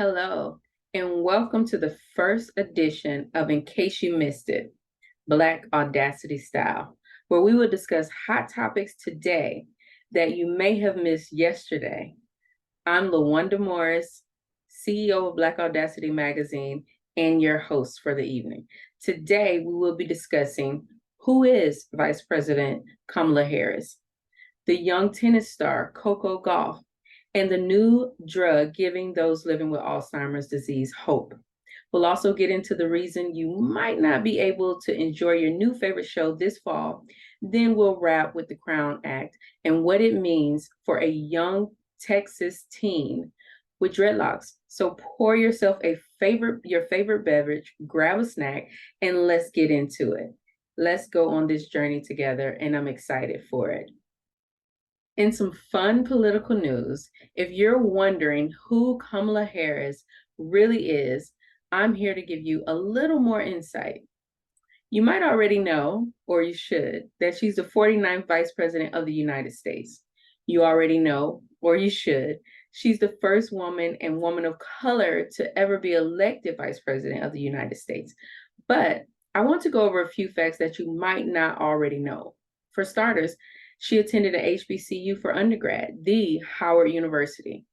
Hello, and welcome to the first edition of In Case You Missed It, Black Audacity Style, where we will discuss hot topics today that you may have missed yesterday. I'm LaWanda Morris, CEO of Black Audacity Magazine, and your host for the evening. Today, we will be discussing who is Vice President Kamala Harris, the young tennis star Coco Gauff, and the new drug giving those living with Alzheimer's disease hope. We'll also get into the reason you might not be able to enjoy your new favorite show this fall. Then we'll wrap with the Crown Act and what it means for a young Texas teen with dreadlocks. So pour yourself your favorite beverage, grab a snack, and let's get into it. Let's go on this journey together, and I'm excited for it. In some fun political news, if you're wondering who Kamala Harris really is, I'm here to give you a little more insight. You might already know, or you should, that she's the 49th Vice President of the United States. You already know, or you should, she's the first woman and woman of color to ever be elected Vice President of the United States. But I want to go over a few facts that you might not already know. For starters, she attended a HBCU for undergrad, the Howard University,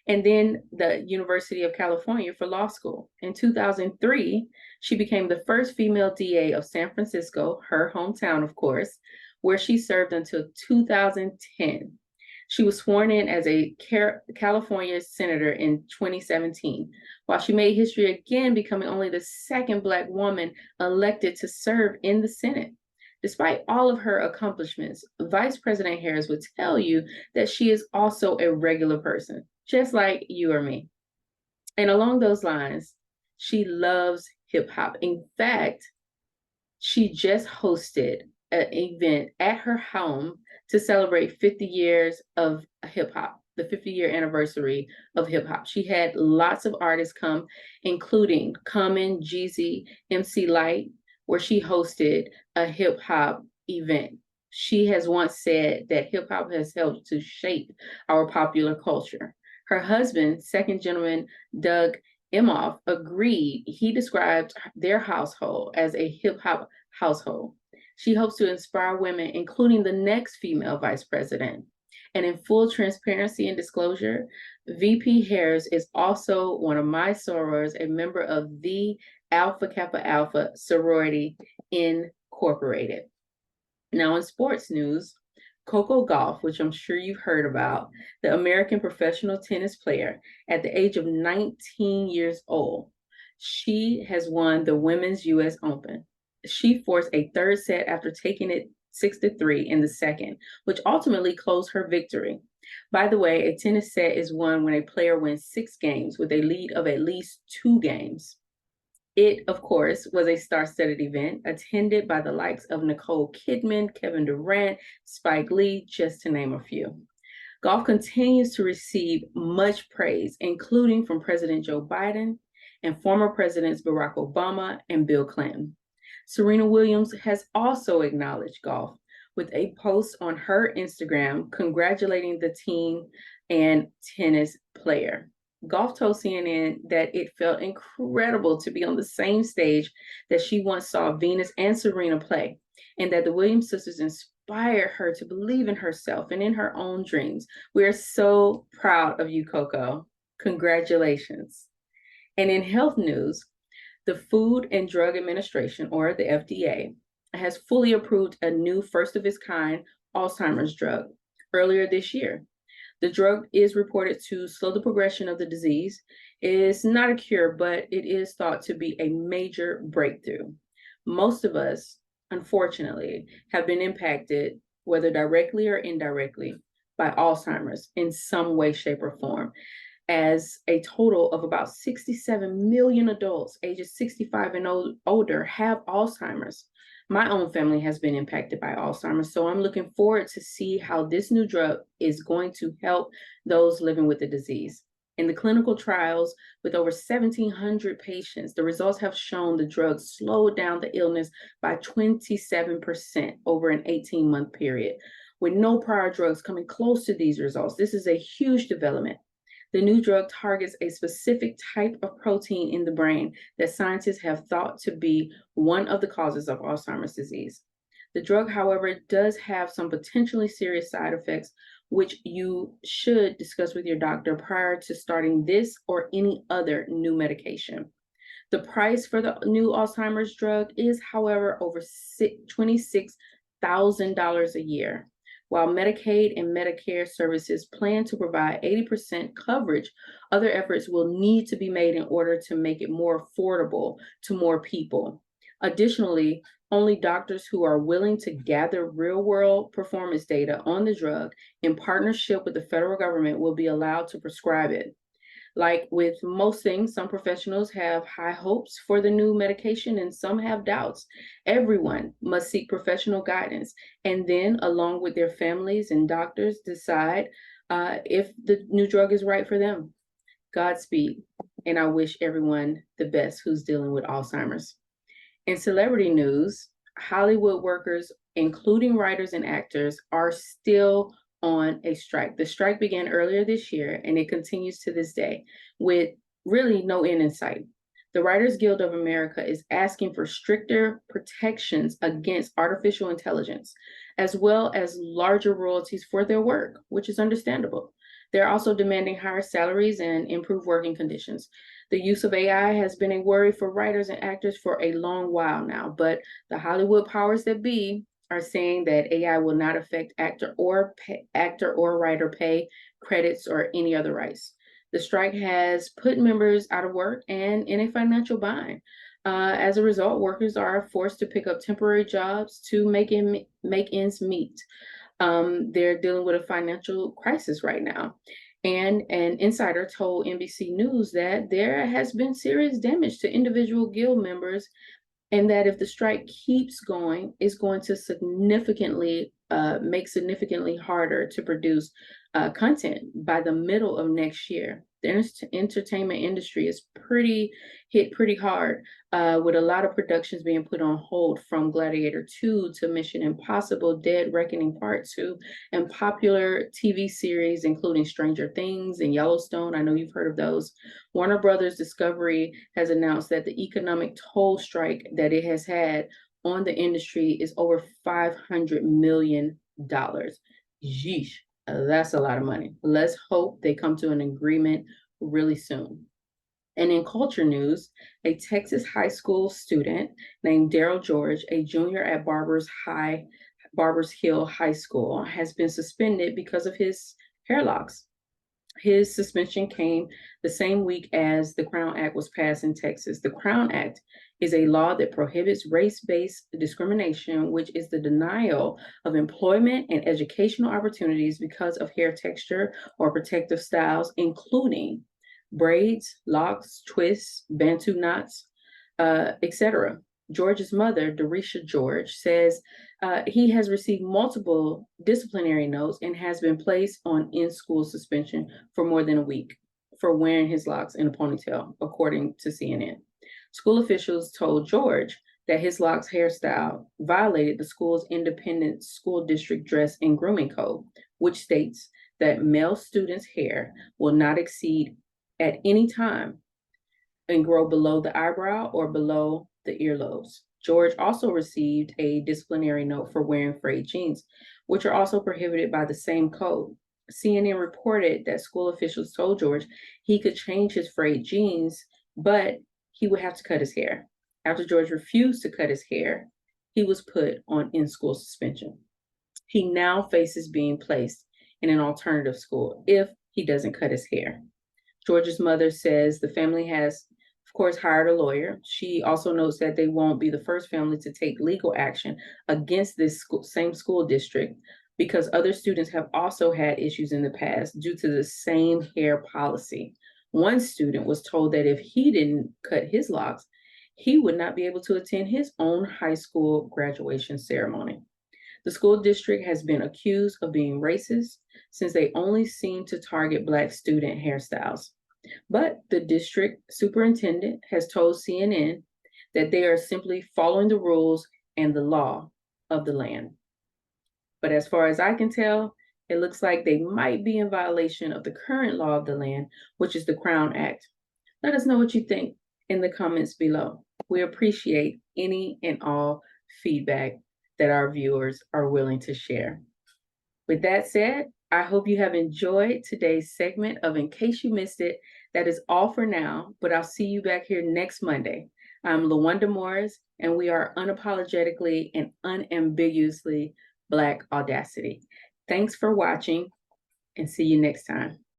and then the University of California for law school. In 2003, she became the first female DA of San Francisco, her hometown, of course, where she served until 2010. She was sworn in as a California senator in 2017, while she made history again, becoming only the second Black woman elected to serve in the Senate. Despite all of her accomplishments, Vice President Harris would tell you that she is also a regular person, just like you or me. And along those lines, she loves hip hop. In fact, she just hosted an event at her home to celebrate 50 years of hip hop, the 50-year anniversary of hip hop. She had lots of artists come, including Common, Jeezy, MC Lyte, where she hosted a hip hop event. She has once said that hip hop has helped to shape our popular culture. Her husband, second gentleman Doug Emhoff, agreed. He described their household as a hip hop household. She hopes to inspire women, including the next female vice president. And in full transparency and disclosure, VP Harris is also one of my sorors, a member of the Alpha Kappa Alpha Sorority Incorporated. Now, in sports news, Coco Gauff, which I'm sure you've heard about, the American professional tennis player, at the age of 19 years old, she has won the Women's US Open. She forced a third set after taking it 6-3 in the second, which ultimately closed her victory. By the way, a tennis set is won when a player wins 6 games with a lead of at least 2 games. It, of course, was a star-studded event attended by the likes of Nicole Kidman, Kevin Durant, Spike Lee, just to name a few. Gauff continues to receive much praise, including from President Joe Biden and former Presidents Barack Obama and Bill Clinton. Serena Williams has also acknowledged Gauff with a post on her Instagram congratulating the team and tennis player. Gauff told CNN that it felt incredible to be on the same stage that she once saw Venus and Serena play, and that the Williams sisters inspired her to believe in herself and in her own dreams. We are so proud of you, Coco. Congratulations. And in health news, the Food and Drug Administration, or the FDA, has fully approved a new first-of-its-kind Alzheimer's drug earlier this year. The drug is reported to slow the progression of the disease. It is not a cure, but it is thought to be a major breakthrough. Most of us, unfortunately, have been impacted, whether directly or indirectly, by Alzheimer's in some way, shape, or form, as a total of about 67 million adults ages 65 and older have Alzheimer's. My own family has been impacted by Alzheimer's, so I'm looking forward to see how this new drug is going to help those living with the disease. In the clinical trials with over 1,700 patients, the results have shown the drug slowed down the illness by 27% over an 18-month period, with no prior drugs coming close to these results. This is a huge development. The new drug targets a specific type of protein in the brain that scientists have thought to be one of the causes of Alzheimer's disease. The drug, however, does have some potentially serious side effects, which you should discuss with your doctor prior to starting this or any other new medication. The price for the new Alzheimer's drug is, however, over $26,000 a year. While Medicaid and Medicare services plan to provide 80% coverage, other efforts will need to be made in order to make it more affordable to more people. Additionally, only doctors who are willing to gather real-world performance data on the drug in partnership with the federal government will be allowed to prescribe it. Like with most things, some professionals have high hopes for the new medication and some have doubts. Everyone must seek professional guidance and then, along with their families and doctors, decide if the new drug is right for them. Godspeed, and I wish everyone the best who's dealing with Alzheimer's. In celebrity news, Hollywood workers, including writers and actors, are still on a strike. The strike began earlier this year and it continues to this day with really no end in sight. The Writers Guild of America is asking for stricter protections against artificial intelligence, as well as larger royalties for their work, which is understandable. They're also demanding higher salaries and improved working conditions. The use of AI has been a worry for writers and actors for a long while now, but the Hollywood powers that be are saying that AI will not affect actor or writer pay, credits, or any other rights. The strike has put members out of work and in a financial bind. As a result, workers are forced to pick up temporary jobs to make ends meet. They're dealing with a financial crisis right now. And an insider told NBC News that there has been serious damage to individual guild members, and that if the strike keeps going, it's going to make significantly harder to produce content by the middle of next year. The entertainment industry is hit pretty hard with a lot of productions being put on hold, from Gladiator 2 to Mission Impossible Dead Reckoning Part 2, and popular TV series including Stranger Things and Yellowstone. I know you've heard of those. Warner Brothers Discovery has announced that the economic toll strike that it has had on the industry is over $500 million. Yeesh. That's a lot of money. Let's hope they come to an agreement really soon. And in culture news, a Texas high school student named Daryl George, a junior at Barbers Hill High School, has been suspended because of his hair locks. His suspension came the same week as the Crown Act was passed in Texas. The Crown Act is a law that prohibits race-based discrimination, which is the denial of employment and educational opportunities because of hair texture or protective styles, including braids, locks, twists, bantu knots, etc. George's mother, Dorisha George, says he has received multiple disciplinary notes and has been placed on in-school suspension for more than a week for wearing his locks in a ponytail, according to CNN. School officials told George that his locks hairstyle violated the school's independent school district dress and grooming code, which states that male students' hair will not exceed at any time and grow below the eyebrow or below the earlobes. George also received a disciplinary note for wearing frayed jeans, which are also prohibited by the same code. CNN reported that school officials told George he could change his frayed jeans, but he would have to cut his hair. After George refused to cut his hair, he was put on in-school suspension. He now faces being placed in an alternative school if he doesn't cut his hair. George's mother says the family has, of course, hired a lawyer. She also notes that they won't be the first family to take legal action against this same school district, because other students have also had issues in the past due to the same hair policy. One student was told that if he didn't cut his locks, he would not be able to attend his own high school graduation ceremony. The school district has been accused of being racist since they only seem to target Black student hairstyles. But the district superintendent has told CNN that they are simply following the rules and the law of the land. But as far as I can tell, It looks like they might be in violation of the current law of the land, which is the Crown Act. Let us know what you think in the comments below. We appreciate any and all feedback that our viewers are willing to share. With that said, I hope you have enjoyed today's segment of In Case You Missed It. That is all for now, but I'll see you back here next Monday. I'm LaWanda Morris, and we are unapologetically and unambiguously Black Audacity. Thanks for watching, and see you next time.